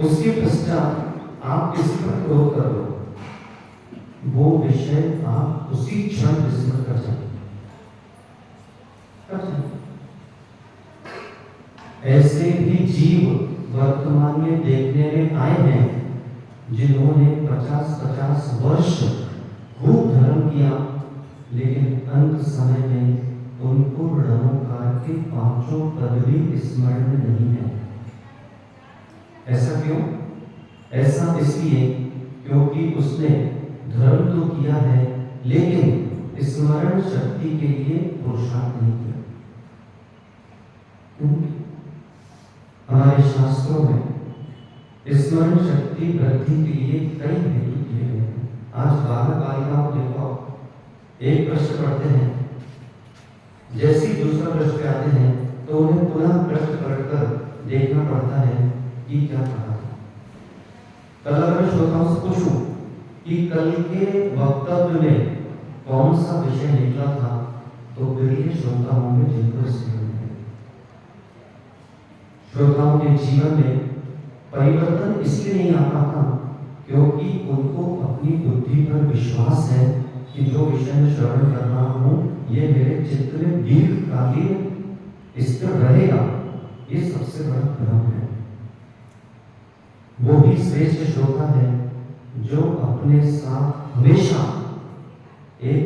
उसके पश्चात आप इस पर क्रोध कर लो वो विषय आप उसी क्षण विस्मृत कर जाएंगे। ऐसे भी जीव वर्तमान में देखने में आए हैं जिन्होंने 50-50 वर्ष खूब धर्म किया, लेकिन अंत समय में उनको रणोकार के 5 पद भी स्मरण में नहीं है। ऐसा क्यों? ऐसा इसलिए क्योंकि उसने धर्म तो किया है लेकिन स्मरण शक्ति के लिए पुरुषार्थ नहीं किया। हमारे शास्त्रों में स्मरण शक्ति वृद्धि के लिए कई हेतु दिए गए हैं। आज बालक बालिकाओं को देखो, एक प्रश्न पढ़ते हैं, जैसे ही दूसरा प्रश्न पे आते हैं तो उन्हें पुनः प्रश्न पढ़कर देखना पड़ता है कि क्या पढ़ा था। कल अगर श्रोताओं से पूछूं कि कल के वक्तव्य में कौन सा विषय निकला था, तो फिर ये श्रोता होंगे जिनको इससे श्रोताओं के जीवन में परिवर्तन इसलिए नहीं आ पाता क्योंकि उनको अपनी बुद्धि पर विश्वास है कि जो विषय में श्रवण कर रहा हूं ये मेरे चित्त में दीर्घकालीन स्थिर रहेगा। ये सबसे बड़ा भ्रम है। वो भी श्रेष्ठ श्रोता है जो अपने साथ हमेशा एक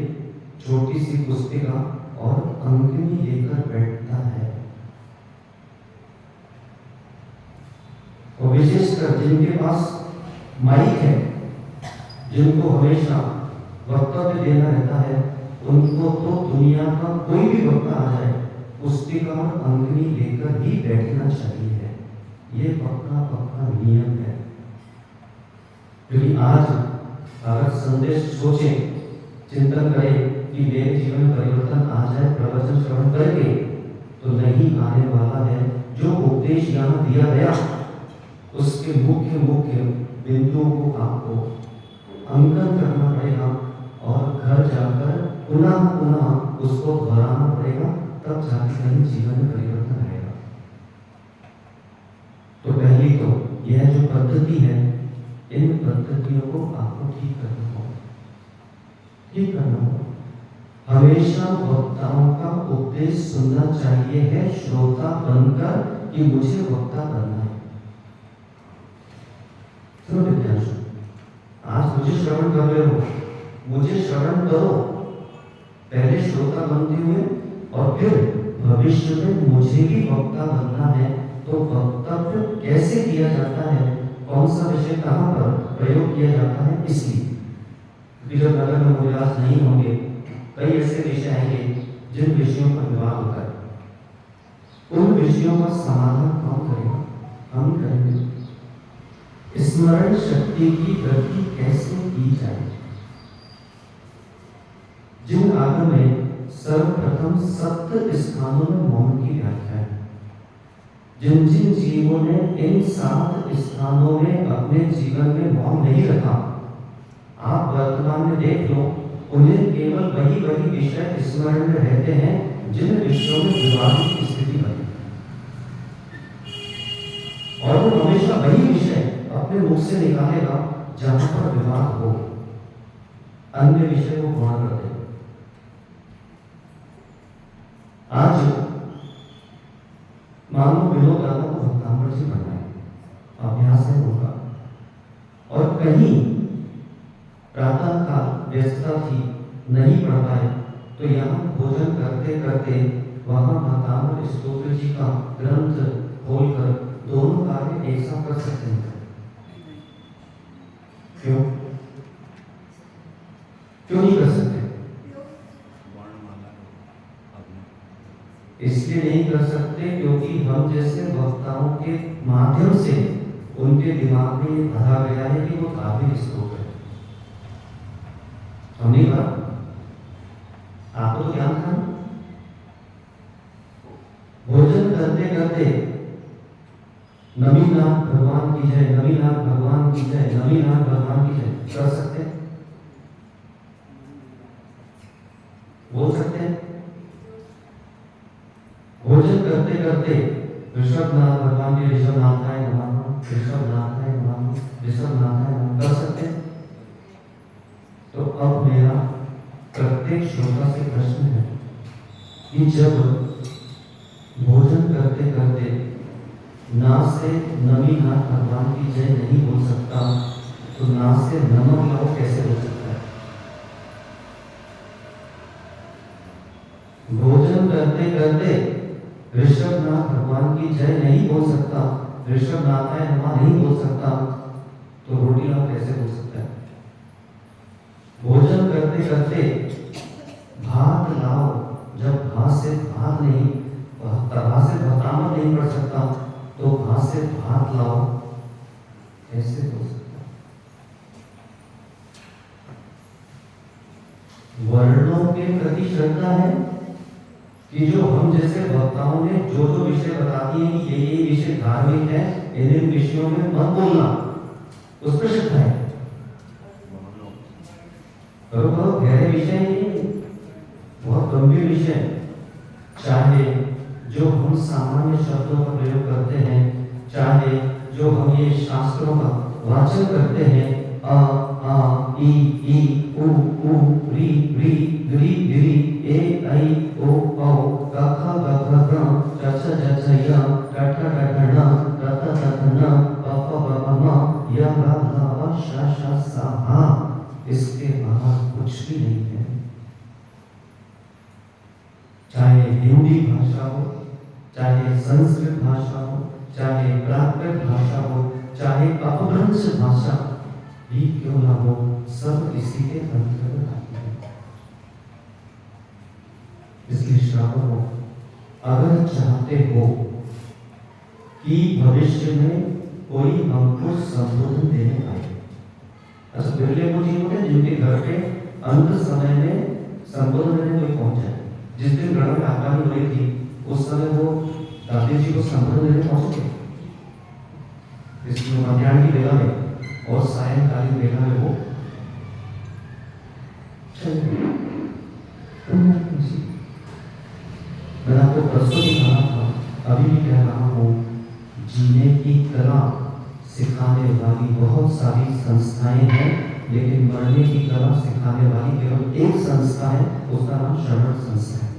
छोटी सी पुस्तिका और अंकनी लेकर बैठता है। और विशेषकर जिनके पास माइक है, जिनको हमेशा वक्तव्य देना रहता है, उनको तो दुनिया का कोई भी वक्ता आ जाए पुस्तिका और अंकनी लेकर ही बैठना चाहिए। ये पक्का नियम है। क्योंकि आज अगर संदेश सोचें, चिंतन करें कि मेरे जीवन में परिवर्तन आ जाए प्रवचन श्रवण करके, तो नहीं आने वाला है। जो उपदेश यहाँ दिया गया उसके मुख्य बिंदुओं को आपको अंकन करना पड़ेगा और घर जाकर पुनः उसको दोहराना पड़ेगा, तब जाकर कहीं जीवन में परिवर्तन आएगा। तो पहली तो यह जो पद्धति है, इन पद्धतियों को आपको ठीक करना होगा। हमेशा वक्ताओं का उपदेश सुनना चाहिए है श्रोता बनकर कि मुझे वक्ता बनना है। सुनो विद्यार्थी, आज मुझे श्रवण कर रहे हो, मुझे श्रवण करो, पहले श्रोता बनते हुए और फिर भविष्य में मुझे भी वक्ता बनना है। तो वक्तव्य कैसे किया जाता है, कौन सा विषय कहाँ पर प्रयोग किया जाता है, इसलिए जब नगर में मुलाकात नहीं होंगे, कई ऐसे विषय आएंगे जिन विषयों पर विवाद होता है। उन विषयों का समाधान कौन करेगा? हम करेंगे। स्मरण शक्ति की वृद्धि कैसे की जाए? जिन आगम में सर्वप्रथम 7 स्थानों में मौन की व्याख्या है। जिन जीवों ने इन 7 स्थानों में अपने जीवन में मौन नहीं रखा, आप वर्तमान में देख लो, उन्हें केवल वही विषय स्मरण में रहते हैं जिन विषयों में विवाद की स्थिति बनी, और वो हमेशा वही विषय अपने मुख से निकालेगा जहां पर विवाद हो, अन्य विषय को गौण कर दे। आज मानो विनोद दादा को भक्तांबर जी बनना है, अभ्यास है उनका, और कहीं प्रातः काल व्यस्तता थी, नहीं पढ़ पाए, तो यहाँ भोजन करते करते वहां भक्तांबर स्तोत्र जी का ग्रंथ खोलकर दोनों कार्य एक साथ कर सकते हैं। क्यों नहीं कर सकते? इसलिए नहीं कर सकते क्योंकि हम जैसे वक्ताओं के माध्यम से उनके दिमाग में ये भरा गया है कि वो धार्मिक स्तोत्र है। हम नहीं पढ़ा, आपको तो ज्ञान था। भोजन करते करते नवीनाथ भगवान की जय, नवीनाथ भगवान की जय, नवीनाथ भगवान की जय कर सकते हैं, बोल सकते हैं। भोजन करते करते ऋषभनाथ भगवान के ऋषभनाथाय नमः, ऋषभनाथाय नमः, ऋषभनाथाय नमः कर सकते हैं। तो प्रत्येक श्रोता से प्रश्न है कि जब भोजन करते करते नाक से नमी नाथ भगवान की जय नहीं बोल सकता तो नाक से नमो लाओ कैसे हो सकता है? भोजन करते करते ऋषभनाथ भगवान की जय नहीं बोल सकता, ऋषभनाथाय नमः नहीं बोल सकता, तो रोटी लाओ कैसे बोल सकता है? भोजन करते करते भात लाओ, जब भात से भात नहीं, भात से भातामत नहीं पड़ सकता, तो भात से भात लाओ कैसे हो सकता है? वर्णों के प्रति श्रद्धा है कि जो हम जैसे वक्ताओं ने जो जो विषय बता दिए कि ये विषय धार्मिक है, इन विषयों में मत बोलना, उस पर श्रद्धा है। बहुत गहरे विषय नहीं, बहुत गंभीर विषय। चाहे जो हम सामान्य शब्दों का प्रयोग करते हैं, चाहे जो हम ये शास्त्रों का वाचन करते हैं, आ ई उ री री गिरी गिरी ए ऐ ओ औ क ख ग घ घ च छ ज छ य ट ठ ड ढ ण त त थ थ न प फ ब भ म य र ल व श श स ह, इसके बाहर कुछ भी नहीं है। चाहे हिंदी भाषा हो, चाहे संस्कृत भाषा हो, चाहे प्राकृत भाषा हो, चाहे अपभ्रंश भाषा भी क्यों ना हो, सब इसी के अंतर्गत आती है। इसलिए श्रावकों, अगर चाहते हो कि भविष्य में कोई हमको संबोधन देने आए, अच्छा बिरले वो जी होते जिनके घर पे अंत समय में संबोधन देने कोई पहुंच जाए। जिस दिन गढ़ में आगामी हो रही थी उस समय वो दादी जी को संबोधन देने पहुंचे, इसमें मध्याह्न की बेला में और सायंकालीन बेला में वो मैं आपको परसों भी कहा था, अभी भी कह रहा हूँ, जीने की कला सिखाने वाली बहुत सारी संस्थाएं हैं, लेकिन मरने की कला सिखाने वाली केवल एक संस्था है, उसका नाम श्रवण संस्था है।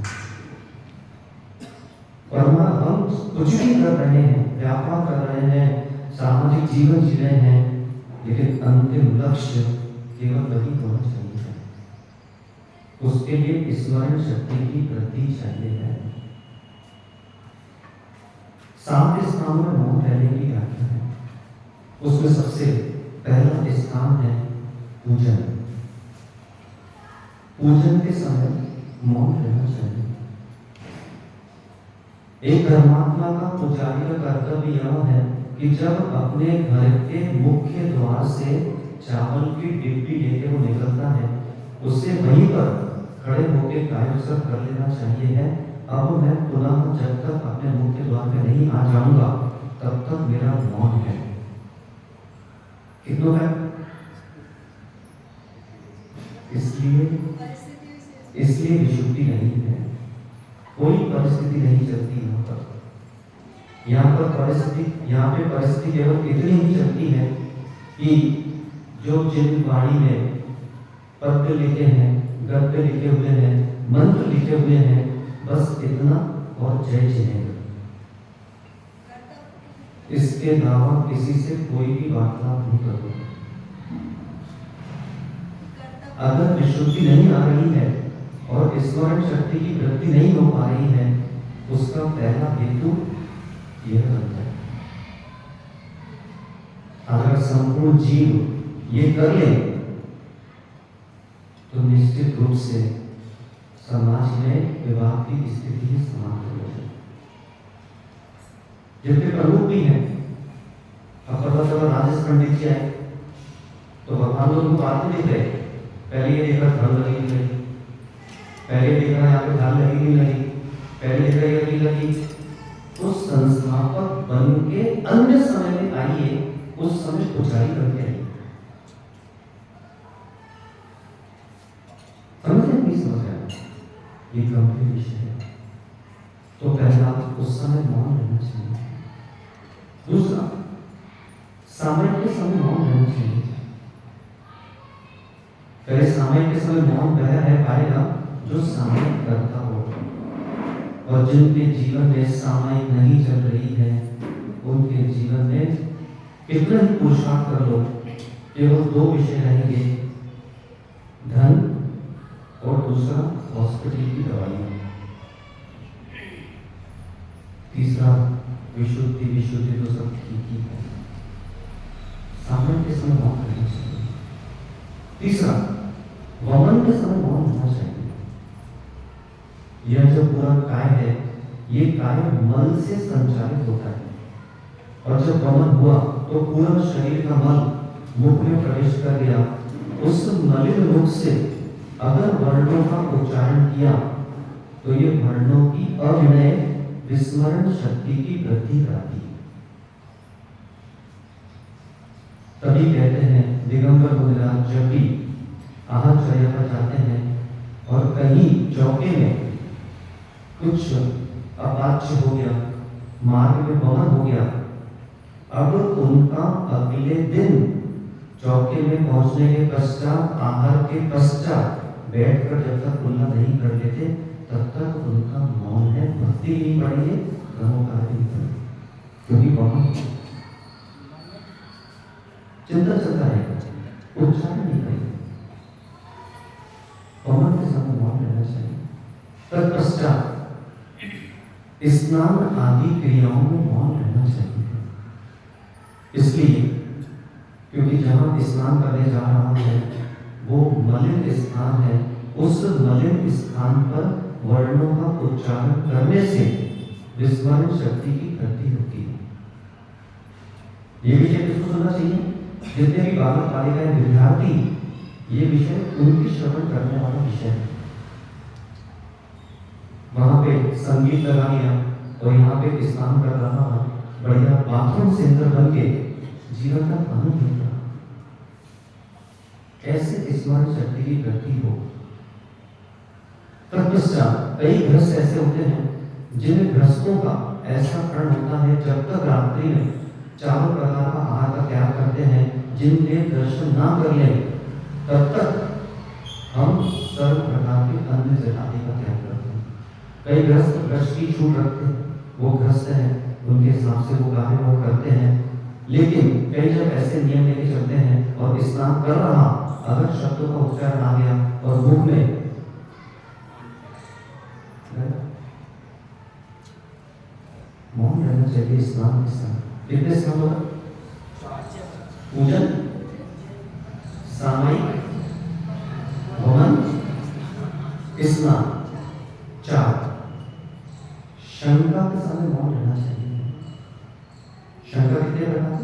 और हम कुछ भी कर रहे हैं, व्यापार कर रहे हैं, सामाजिक जीवन जी रहे हैं, लेकिन अंतिम लक्ष्य केवल वही होना चाहिए। उसके लिए स्मरण शक्ति की वृद्धि चाहिए है। सात स्थानों में मौन रहने की व्याख्या है। उसमें सबसे पहला स्थान है पूजन। पूजन के समय मौन रहना चाहिए। एक धर्मात्मा का पुजारी का कर्तव्य यह है कि जब अपने घर के मुख्य द्वार से चावल की डिब्बी लेके वो निकलता है, उससे वहीं पर खड़े होकर कायोत्सव कर लेना चाहिए है, अब मैं पुनः जब तक अपने मुख्य द्वार पे नहीं आ जाऊंगा तब तक मेरा मौन है। कितनों है? इसलिए विशुद्धि नहीं है, कोई परिस्थिति नहीं चलती यहाँ पर। यहाँ पे परिस्थिति केवल इतनी ही चलती है कि जो जिन वाणी में पद्य लिखे हैं, गद्य लिखे हुए हैं, मंत्र लिखे हुए हैं, बस इतना और जय जिनेगा। इसके अलावा किसी से कोई भी वार्तालाप नहीं करो। अगर विशुद्धि नहीं आ रही है और स्मरण शक्ति की वृद्धि नहीं हो पा रही है, उसका पहला हेतु यह बनता है। अगर संपूर्ण जीव ये कर ले तो निश्चित रूप से समाज में विवाह की स्थिति ही समाप्त हो जाए। जिनके प्रमुख भी हैं, अब पता चला राजेश पंडित जी आए तो भगवान लोग उनको आते दिख रहे, पहले ये देखा धन लगी नहीं लगी, पहले देखा यहाँ पे धन लगी नहीं लगी, पहले देखा ये लगी लगी। तो संस्थापक बन के अन्य समय में आइए, उस समय पुजारी बन के आइए। ये गंभीर विषय है। तो पहला उस समय मौन रहना चाहिए। दूसरा, समय के समय मौन रहना चाहिए। पहले समय के समय मौन बह रह पाएगा जो सामायिक करता हो, और जिनके जीवन में सामायिक नहीं चल रही है, उनके जीवन में कितना ही पुरुषार्थ कर लो, केवल दो विषय रहेंगे, धन और दूसरा हॉस्पिटल की दवाइयाँ। तीसरा विशुद्धि, विशुद्धि तो सब ठीक ही है, सामने के समय मौन रहना चाहिए। तीसरा वमन के समय मौन रहना चाहिए। यह जो पूरा काय है, ये काय मल से संचालित होता है, और जब वमन हुआ तो पूरा शरीर का मल मुख में प्रवेश कर गया। उस मलिन मुख से अगर वर्णों का उच्चारण किया तो ये वर्णों की अविनय विस्मरण शक्ति की वृद्धि कराती है। तभी कहते हैं दिगंबर मुनिराज जब भी आहचर्या पर जाते हैं और कहीं चौके में कुछ अपाच्य हो गया, मार्ग में वमन हो गया, अब उनका अगले दिन चौके में पहुंचने के पश्चात, आहार के पश्चात बैठकर जब तक कुल्ला नहीं कर लेते तब तक उनका मौन है। भक्ति नहीं पड़ेगी, नमोकार नहीं पड़ेगी, क्योंकि वमन चिंता चलता रहेगा, उच्चारण नहीं करेगा। वमन के समय मौन रहना चाहिए। तत्पश्चात स्नान आदि क्रियाओं में मौन रहना चाहिए। इसलिए क्योंकि जहां स्नान करने जा रहा है वो मलिन स्थान है, उस मलिन स्थान पर वर्णों का उच्चारण करने से विस्मरण शक्ति की वृद्धि होती है। ये विषय किसको सुनना चाहिए? जितने भी बालक बालिकाएं विद्यार्थी, ये विषय उनकी श्रवण करने वाला विषय है। वहां पे संगीत लगा लिया और यहाँ पे स्नान कर रहा है, बढ़िया बाथरूम सेंटर बन के जीवन का आनंद ले रहा, कैसे स्मरण शक्ति की वृद्धि हो। तत्पश्चात कई गृहस्थ ऐसे होते हैं जिन गृहस्थों का ऐसा प्रण होता है जब तक रात्रि में चारों प्रकार का आहार का त्याग करते हैं, जिनके दर्शन ना कर ले तब तक हम सर्व प्रकार के अन्न जलाने का त्याग करते हैं। कई गृहस्थ वृक्ष की छूट रखते हैं, वो गृहस्थ हैं, उनके हिसाब से वो कार्य वो करते हैं। लेकिन कई जब ऐसे नियम लेके चलते हैं और स्नान कर रहा अगर शब्दों का उच्चारण आ गया और मुख में मौन रहना चाहिए। स्नान के समय कितने स्नान होगा? पूजन, सामायिक, वमन, स्नान, 4। शंका के समय मौन रहना चाहिए। शंका कितने प्रकार?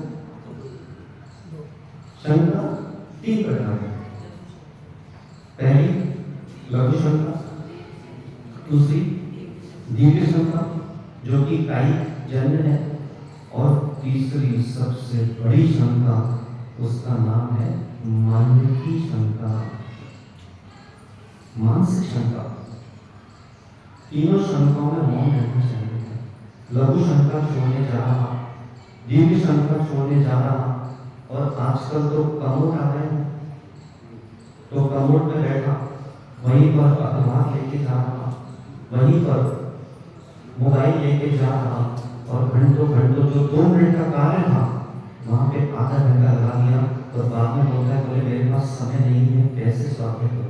शंका 3 प्रकार है। पहली लघु शंका, दूसरी दीर्घ शंका जो कि कायिक जन्य है, और तीसरी सबसे बड़ी शंका, उसका नाम है मन की शंका, मानसिक शंका। तीनों शंकाओं में मौन रहना चाहिए। लघु शंका छोड़ने जा रहा, दीर्घ शंका छोड़ने जा रहा, और आजकल तो कमोड आ गए हैं, तो कमोड में बैठा, वहीं पर अखबार लेके जा रहा, वहीं पर मोबाइल लेके जा रहा, और घंटों घंटों जो 2 मिनट का कार्य था वहां पे आधा घंटा लगा दिया, और बाद में बोलता है बोले मेरे पास समय नहीं है, कैसे स्वास्थ्य करूं।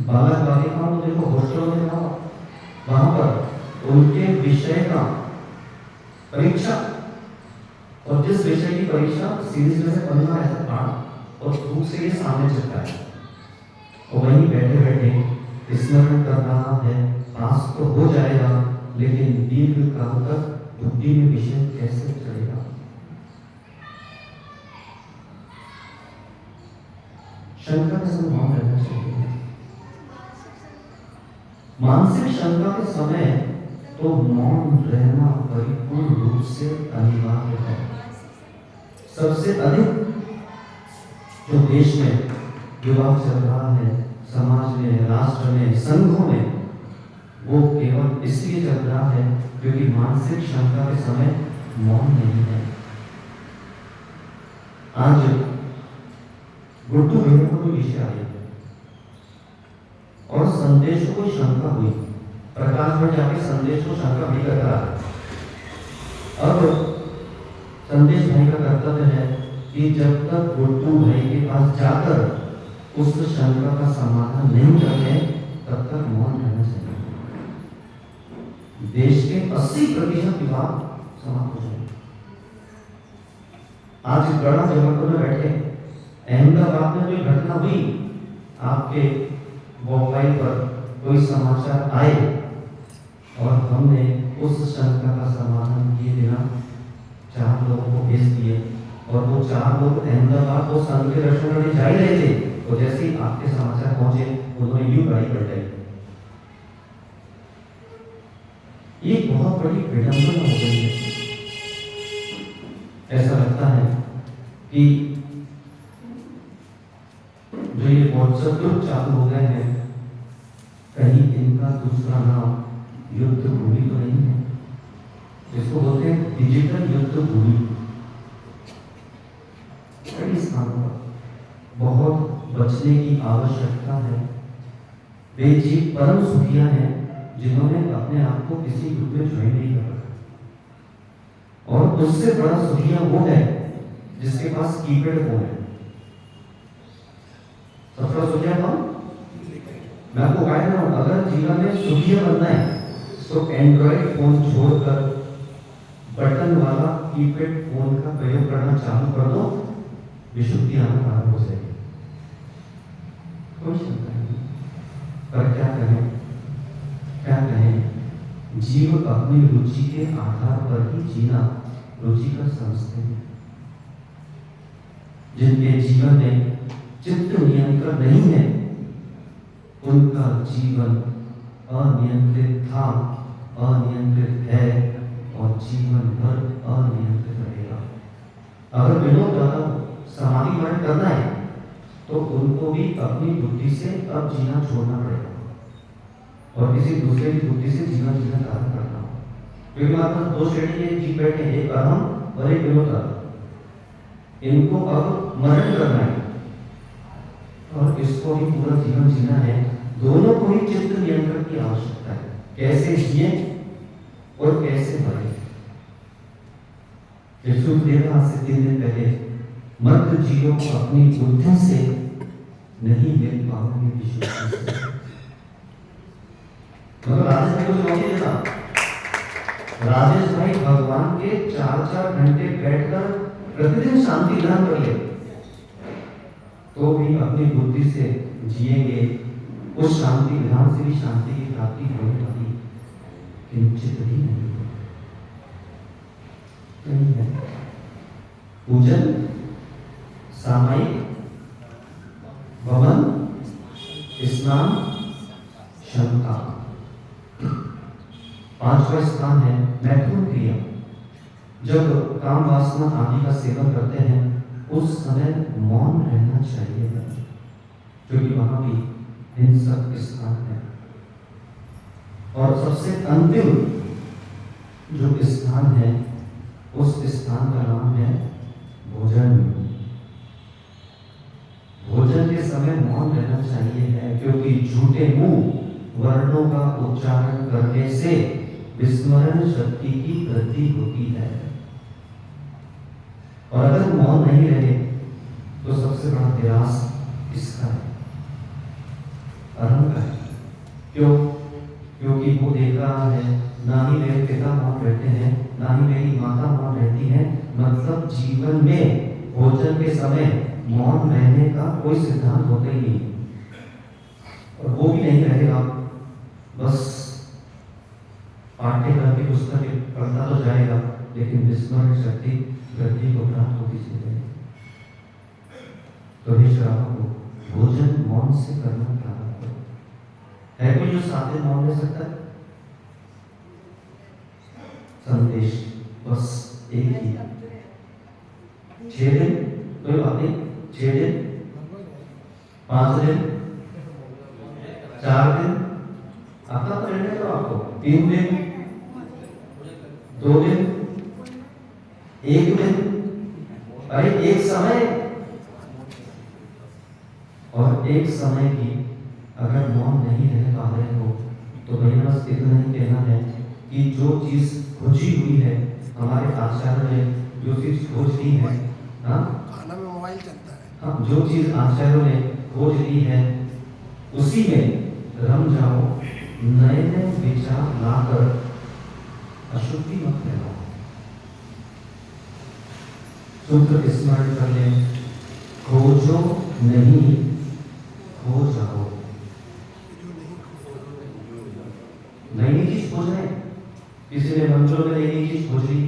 बालक बालिकाओं को देखो हॉस्टलों में जाओ, वहां पर उनके विषय का परीक्षा, और जिस विषय की परीक्षा सीरीज में से पढ़ना ऐसा पढ़ा और धूप से ये सामने चलता है, और वहीं बैठे बैठे स्मरण कर रहा है, पास तो हो जाएगा लेकिन दीर्घ काल तक बुद्धि में विषय कैसे चलेगा। शंका के समय मौन रहना चाहिए। मानसिक शंका के समय तो मौन रहना परिपूर्ण रूप से अनिवार्य है। सबसे अधिक जो देश में विवाह चल रहा है, समाज में, राष्ट्र में, संघों में, वो केवल इसलिए चल रहा है क्योंकि मानसिक शंका के समय मौन नहीं है। आज गुड्डू भैया को तो विषय आई और संदेश को शंका हुई। प्रकाश में जाके संदेश को शंका भी कर रहा है। अब संदेश भाई का कर्तव्य है कि जब तक गुड्डू भाई के पास जाकर उस शंका का समाधान नहीं करते तब तक मौन रहना चाहिए। देश के 80% विवाद समाप्त हो जाएंगे। आज गढ़ा जबलपुर में बैठे अहमदाबाद में जो घटना हुई, आपके मोबाइल पर कोई समाचार आए और हमने उस शंका का समाधान किए बिना 4 लोगों को भेज दिए और वो 4 लोग अहमदाबाद वो संघ के दर्शन करने जा ही रहे थे, तो जैसे ही आपके समाचार पहुंचे उन्होंने यूं गाड़ी पलटाई। ये बहुत बड़ी विडंबना हो गई है। ऐसा लगता है कि जो ये व्हाट्सएप ग्रुप चालू हो गए हैं, कहीं इनका दूसरा नाम युद्ध भूमि तो नहीं है? इसको बोलते हैं डिजिटल युद्ध भूमि। कई स्थानों पर बहुत बचने की आवश्यकता है। वे जीव परम सुखिया हैं जिन्होंने अपने आप को किसी ग्रुप में ज्वाइन नहीं कर रखा, और उससे बड़ा सुखिया वो है जिसके पास कीपैड फोन है। सबसे बड़ा सुखिया कौन? मैं आपको कह रहा हूं, अगर जीवन में सुखिया बनना है तो एंड्रॉइड फोन छोड़कर बटन वाला कीपैड फोन का प्रयोग करना चालू कर दो, विशुद्धि आना प्रारंभ हो जाएगी। कोई चिंता नहीं। पर क्या कहें, जीव अपनी रुचि के आधार पर ही जीना रुचिकर समझते हैं। जिनके जीवन में चित्त नियंत्रण नहीं है, उनका जीवन अनियंत्रित था, अनियंत्रित है और जीवन भर अनियंत्रित रहेगा। अगर विनोद द्वारा समाधि मरण करना है तो उनको भी अपनी बुद्धि से अब जीना छोड़ना पड़ेगा और किसी दूसरे की बुद्धि से जीना कार्य करना हो। क्योंकि हमारे पास 2 श्रेणी के जीव बैठे हैं, एक अहम और एक विनोद। इनको अब मरण करना है और इसको भी पूरा जीवन जीना है। दोनों को ही चित्त नियंत्रण की आवश्यकता है। कैसे जिए और कैसे मरे। आज से 3 दिन पहले मर्द जीवों को अपनी बुद्धि से नहीं मिल पाओगे विशुद्धि से। मतलब राजेश भाई को चुनौती देता, राजेश भाई भगवान के 4-4 घंटे बैठकर प्रतिदिन शांति ध्यान कर ले तो भी अपनी बुद्धि से जिएंगे, उस शांति ध्यान से भी शांति की प्राप्ति होने वाली किंचित भी नहीं है। पूजन, सामायिक, भवन, स्नान, क्षमता, 5वां स्थान है मैथुन क्रिया। जब काम वासना आदि का सेवन करते हैं उस समय मौन रहना चाहिए, क्योंकि वहां भी हिंसक स्थान है। और सबसे अंतिम जो स्थान है उस स्थान का नाम है भोजन। भोजन के समय मौन रहना चाहिए है, क्योंकि झूठे मुंह वर्णों का उच्चारण करने से विस्मरण शक्ति की वृद्धि होती है। और अगर मौन नहीं रहे तो सबसे बड़ा प्रयास इसका है, अहंकार। क्यों? क्योंकि वो देख रहा है ना ही मेरे पिता मौन रहते हैं, ना ही मेरी माता मौन रहती है। मतलब जीवन में भोजन के समय मौन रहने का कोई सिद्धांत होता ही नहीं, और वो भी नहीं रहेगा। बस पाठ्यक्रम की पुस्तक पढ़ता तो जाएगा, लेकिन विस्मरण शक्ति वृद्धि को प्राप्त होती चलेगी। तो हे श्रावकों को भोजन मौन से करना प्रारंभ करो। है कोई जो 7 दिन मौन रह सकता है? संदेश बस एक ही, 6 दिन कोई बात नहीं, 6 दिन, 5 दिन, 4 दिन, अपना परिणय करो आपको, 3 दिन, 2 दिन, 1 दिन। अरे एक समय और एक समय की अगर मौन नहीं रह पा रहे हो तो भैया बस इतना ही कहना है कि जो चीज़ खोजी हुई है हमारे आचार्य ने जो चीज़ खोज ली है, हाँ खाना में मोबाइल चलता है। हाँ, जो चीज़ आचार्यों ने खोज ली है उसी में रम जाओ, नए नए विचार लाकर अशुद्धि मत फैलाओ। सूत्र स्मरण कर ले, खोजो नहीं खो जाओ। नई नई चीज खोज रहे हैं, किसी ने मंचों में नई नई चीज खोज ली,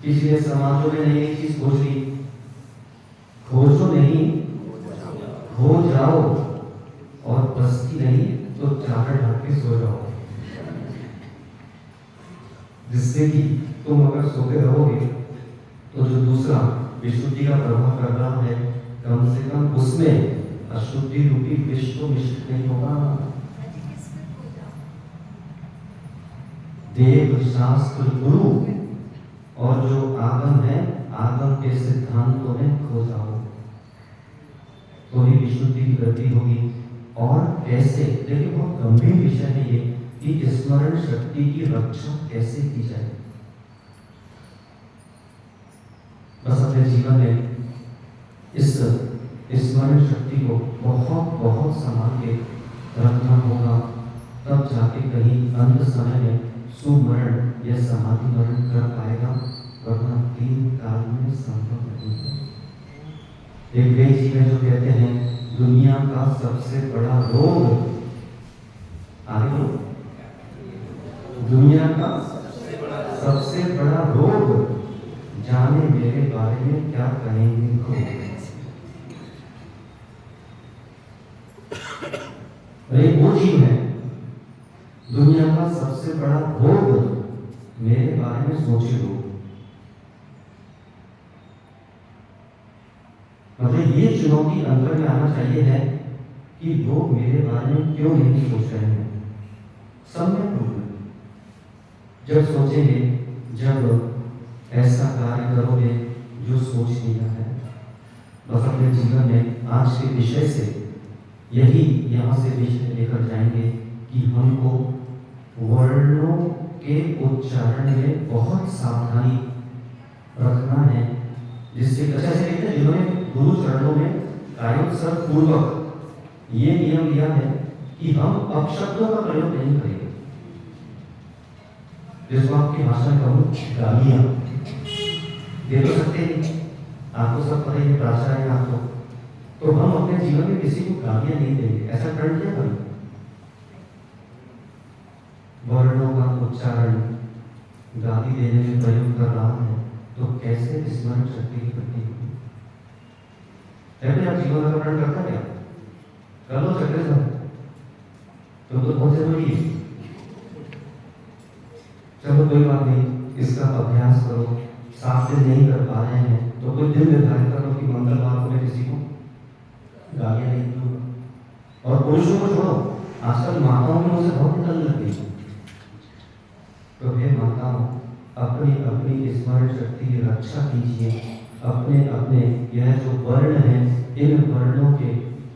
किसी ने समाजों में नई नई चीज खोज ली। खोजो नहीं खो जाओ, और बस्ती नहीं तो चादर ढक के सो जाओ, जिससे कि तुम अगर सोते रहोगे तो जो दूसरा विशुद्धि का प्रभाव कर रहा है कम से कम उसमें अशुद्धि रूपी विष तो मिश्रित नहीं होगा। देव शास्त्र गुरु और जो आगम है, आगम के सिद्धांतों में खो जाओ तो ही विशुद्धि की वृद्धि होगी। और कैसे, देखिए बहुत गंभीर विषय है ये कि स्मरण शक्ति की रक्षा कैसे की जाए। बस अपने जीवन में इस स्मरण शक्ति को बहुत बहुत संभाल के रखना होगा, तब जाके कहीं अंत समय में सुमरण या समाधि मरण कर पाएगा, वरना तीन काल में संभव नहीं है। एक वे जी में जो कहते हैं दुनिया का सबसे बड़ा रोग, आगे दुनिया का सबसे बड़ा रोग, जाने मेरे बारे में क्या कहेंगे लोग। अरे वो जीव है, दुनिया का सबसे बड़ा भोग, मेरे बारे में सोचे लोग। मुझे ये चुनौती अंदर में आना चाहिए है कि लोग मेरे बारे में क्यों नहीं सोच रहे हैं। समय जब सोचेंगे, जब ऐसा कार्य करोगे जो सोच लिया है। बस अपने जीवन में आज के विषय से यही यहाँ से विषय लेकर जाएंगे कि हमको वर्णों के उच्चारण में बहुत सावधानी रखना है, जिससे अच्छा से कहते हैं जिन्होंने गुरु चरणों में कायोत्सर्ग पूर्वक ये नियम लिया है कि हम अपशब्दों का प्रयोग नहीं करेंगे। जिसको आपकी भाषा में कहूँ गालियाँ दे तो सकते हैं, आपको सब पता है प्राचार्य है आपको, तो हम अपने जीवन में किसी को गालियाँ नहीं देंगे। ऐसा करण क्या करें? वर्णों का उच्चारण गाली देने में प्रयोग कर रहा है तो कैसे स्मरण शक्ति की वृद्धि होगी? आप जीवन का वर्णन करता क्या? कर लो चक्कर से, तो बहुत जरूरी है। चलो कोई बात नहीं, इसका अभ्यास करो। 7 दिन नहीं कर पा रहे हैं तो कोई दिन निर्धारित करो कि मंगलवार को मैं किसी को गालियां नहीं दूंगा। और पुरुषों को छोड़ो, आजकल माताओं में मुझे बहुत निकल लग गई। तो हे माताओं, अपनी अपनी स्मरण शक्ति की रक्षा कीजिए। अपने अपने यह जो वर्ण है, इन वर्णों के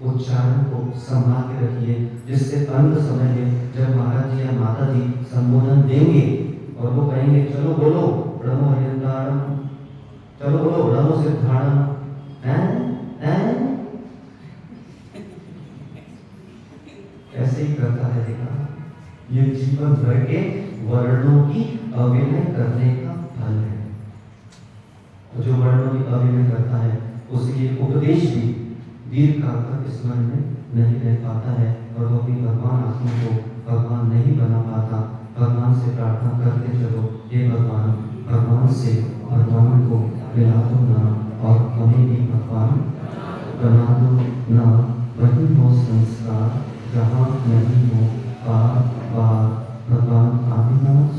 उच्चारण को संभाल के रखिए, जिससे अंत समय में जब महाराज जी या माता जी संबोधन देंगे और वो कहेंगे चलो बोलो ब्रह्म हरिंदारम, चलो बोलो ब्रह्म सिद्धारम, ऐसे ही करता रहेगा। ये जीवन भर के वर्णों की अविनय करने का फल है। तो जो वर्णों की अविनय करता है उसके लिए उपदेश भी दीर्घ काल तक स्मरण में नहीं रह पाता है और वो अपनी भगवान आत्मा को भगवान नहीं बना पाता। भगवान से प्रार्थना करते चलो, हे भगवान, भगवान से भगवान को मिला दो ना, और हमें भी भगवान बना दो ना। वही हो संस्कार जहाँ नहीं हो बार बार। भगवान आदिनाथ